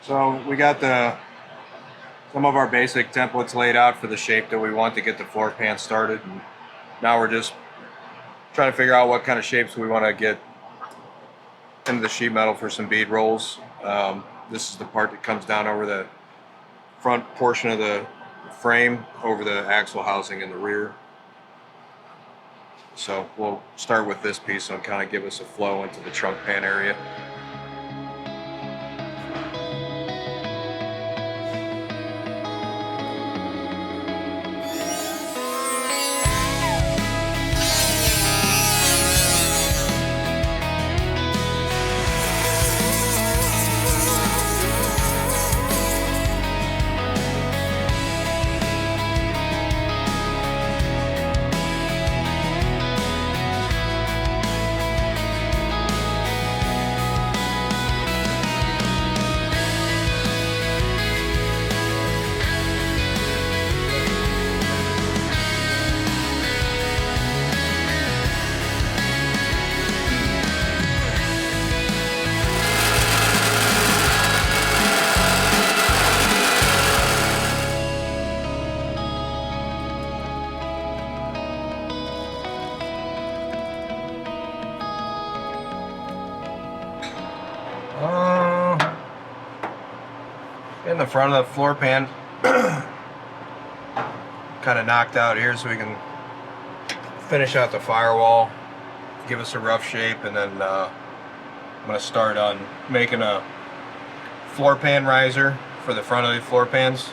So we got some of our basic templates laid out for the shape that we want to get the floor pan started. And now we're just trying to figure out what kind of shapes we want to get into the sheet metal for some bead rolls. This is the part that comes down over the front portion of the frame over the axle housing in the rear. So we'll start with this piece and kind of give us a flow into the trunk pan area. In the front of the floor pan, kind of knocked out here so we can finish out the firewall, give us a rough shape, and then I'm going to start on making a floor pan riser for the front of the floor pans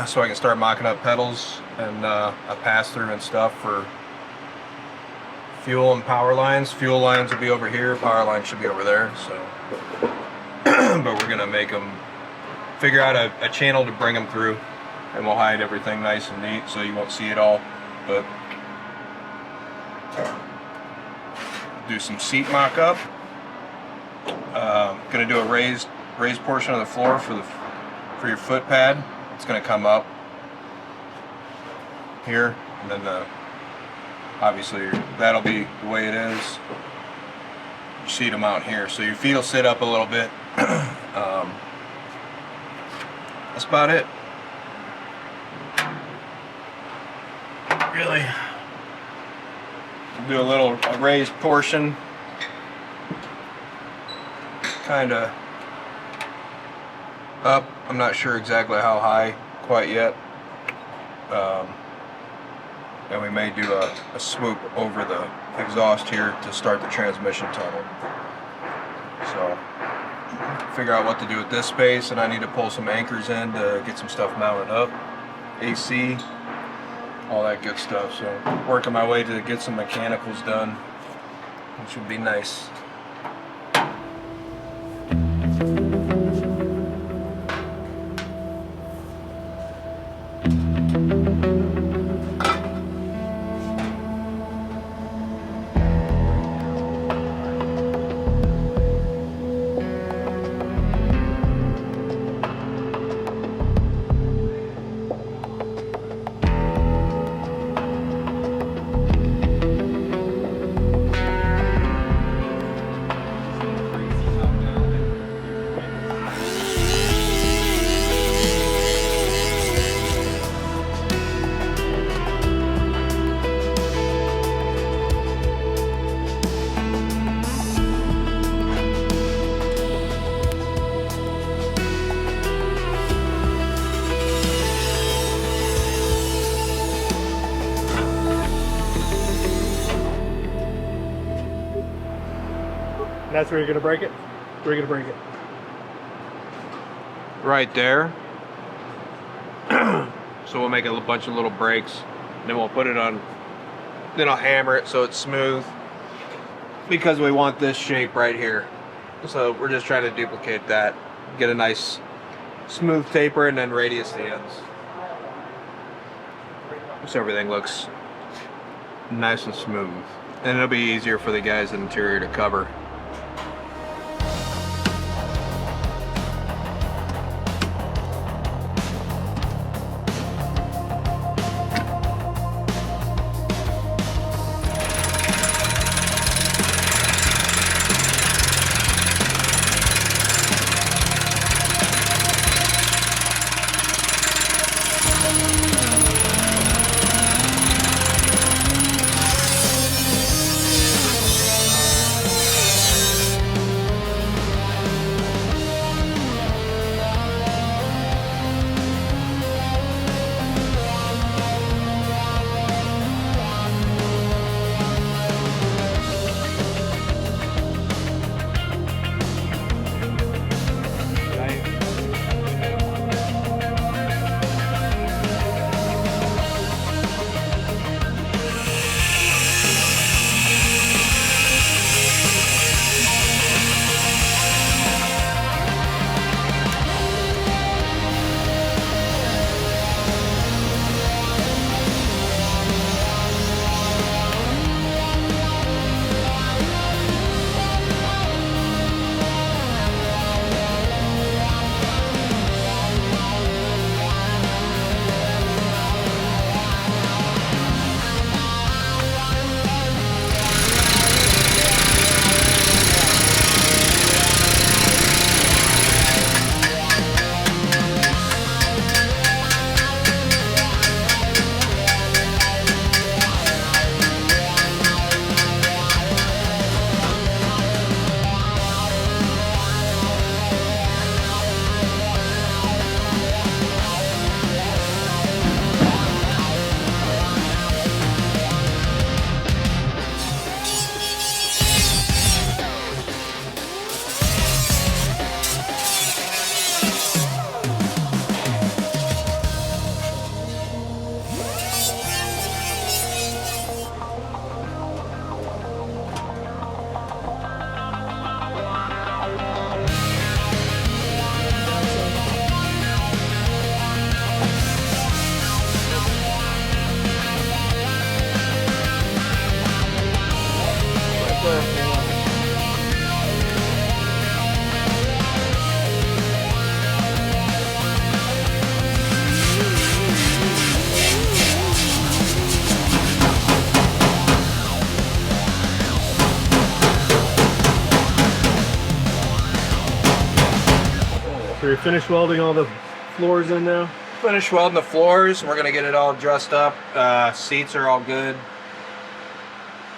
so I can start mocking up pedals and a pass-through and stuff for fuel and power lines. Fuel lines will be over here, power lines should be over there. So but we're gonna make them, figure out a channel to bring them through, and we'll hide everything nice and neat so you won't see it all. But do some seat mock-up. Gonna do a raised portion of the floor for your foot pad. It's gonna come up here, and then obviously that'll be the way it is. Your seat them out here, so your feet will sit up a little bit. That's about it. Really, do a raised portion, kind of up. I'm not sure exactly how high quite yet. And we may do a swoop over the exhaust here to start the transmission tunnel. So figure out what to do with this space, and I need to pull some anchors in to get some stuff mounted up, AC, all that good stuff. So working my way to get some mechanicals done, which would be nice. That's where you're gonna break it? Where are you gonna break it? Right there. So we'll make a bunch of little breaks, and then we'll put it on, then I'll hammer it so it's smooth, because we want this shape right here. So we're just trying to duplicate that, get a nice smooth taper, and then radius the ends, so everything looks nice and smooth. And it'll be easier for the guys in the interior to cover. So you're finished welding all the floors in now? Finished welding the floors. We're gonna get it all dressed up. Seats are all good.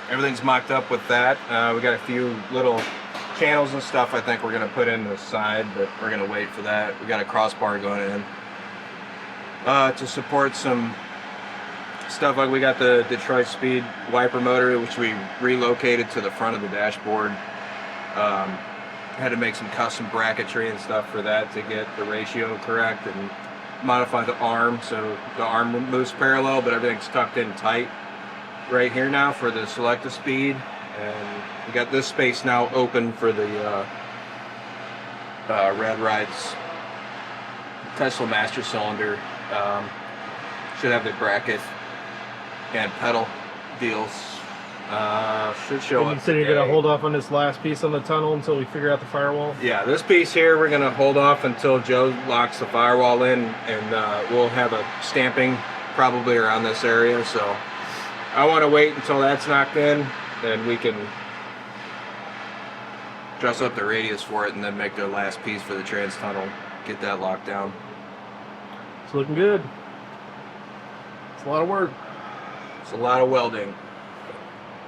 Everything's mocked up with that. We got a few little channels and stuff I think we're gonna put in the side, but we're gonna wait for that. We got a crossbar going in to support some stuff. Like we got the Detroit Speed wiper motor, which we relocated to the front of the dashboard. Had to make some custom bracketry and stuff for that to get the ratio correct and modify the arm so the arm moves parallel, but everything's tucked in tight right here now for the selective speed. And we got this space now open for the Red Ride's Tesla master cylinder. Should have the bracket and pedal deals. Should show And up you said you're gonna hold off on this last piece on the tunnel until we figure out the firewall? Yeah, this piece here we're gonna hold off until Joe locks the firewall in, and we'll have a stamping probably around this area. So I want to wait until that's knocked in, then we can dress up the radius for it and then make the last piece for the trans tunnel, get that locked down. It's looking good. It's a lot of work. It's a lot of welding.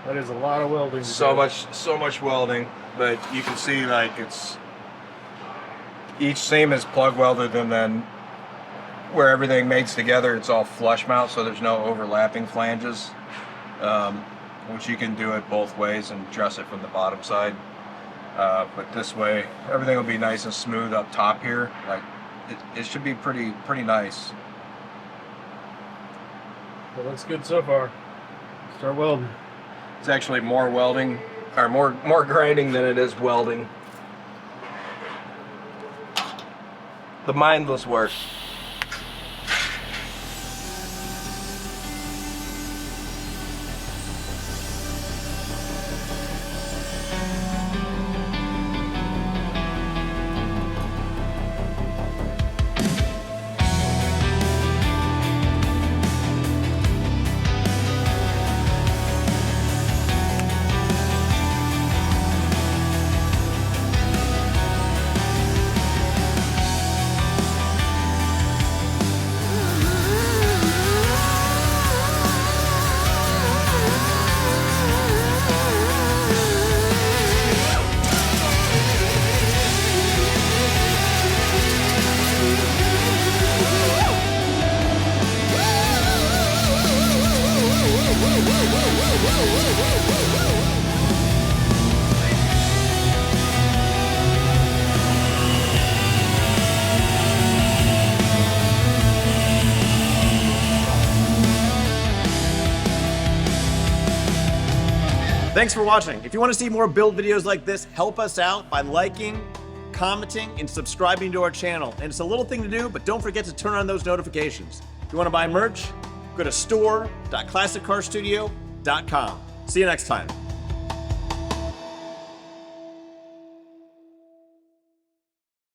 That is a lot of welding. So much welding, but you can see like it's each seam is plug welded, and then where everything mates together, it's all flush mount, so there's no overlapping flanges, which you can do it both ways and dress it from the bottom side. But this way, everything will be nice and smooth up top here. Like it should be pretty nice. Well, looks good so far. Start welding. It's actually more welding, or more grinding than it is welding. The mindless work. Thanks for watching. If you want to see more build videos like this, help us out by liking, commenting, and subscribing to our channel. And it's a little thing to do, but don't forget to turn on those notifications. If you want to buy merch, go to store.classiccarstudio.com. See you next time.